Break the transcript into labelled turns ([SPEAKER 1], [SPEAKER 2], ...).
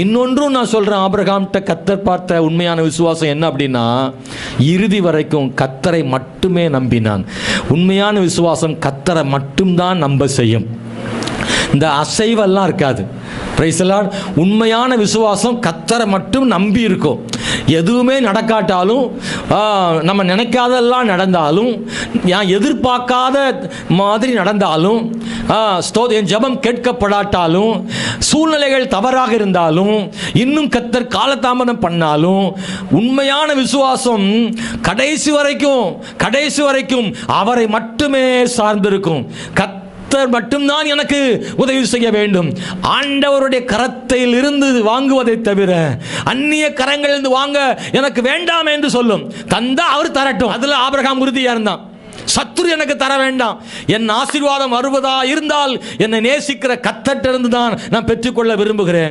[SPEAKER 1] இன்னொன்றும் நான் சொல்றேன், ஆபிரகாம்கிட்ட கர்த்தர் பார்த்த உண்மையான விசுவாசம் என்ன அப்படின்னா, இறுதி வரைக்கும் கர்த்தரை மட்டுமே நம்பினான். உண்மையான விசுவாசம் கர்த்தரை மட்டும்தான் நம்ப செய்யும். இந்த அசைவெல்லாம் இருக்காது. Praise the Lord. உண்மையான விசுவாசம் கர்த்தரை மட்டும் நம்பி இருக்கும். எதுவுமே நடக்காட்டாலும், நம்ம நினைக்காதெல்லாம் நடந்தாலும், எதிர்பார்க்காத மாதிரி நடந்தாலும், என் ஜெபம் கேட்கப்படாட்டாலும், சூழ்நிலைகள் தவறாக இருந்தாலும், இன்னும் கர்த்தர் காலதாமதம் பண்ணாலும், உண்மையான விசுவாசம் கடைசி வரைக்கும் அவரை மட்டுமே சார்ந்திருக்கும். கர்த்தர் மட்டும்தான் எனக்கு உதவி செய்ய வேண்டும். ஆண்டவருடைய கரத்தில் இருந்து வாங்குவதை தவிர அந்நிய கரங்களிலிருந்து வாங்க எனக்கு வேண்டாம் என்று சொல்லும். தந்தா அவர் தரட்டும். அதுல ஆபிரகாம் உறுதியா இருந்தான். சத்துரு எனக்கு தர வேண்டாம், என் ஆசீர்வாதம் வருவதா இருந்தால் என்னை நேசிக்கிற கர்த்தரிடமிருந்து தான் நான் பெற்றுக்கொள்ள விரும்புகிறேன்.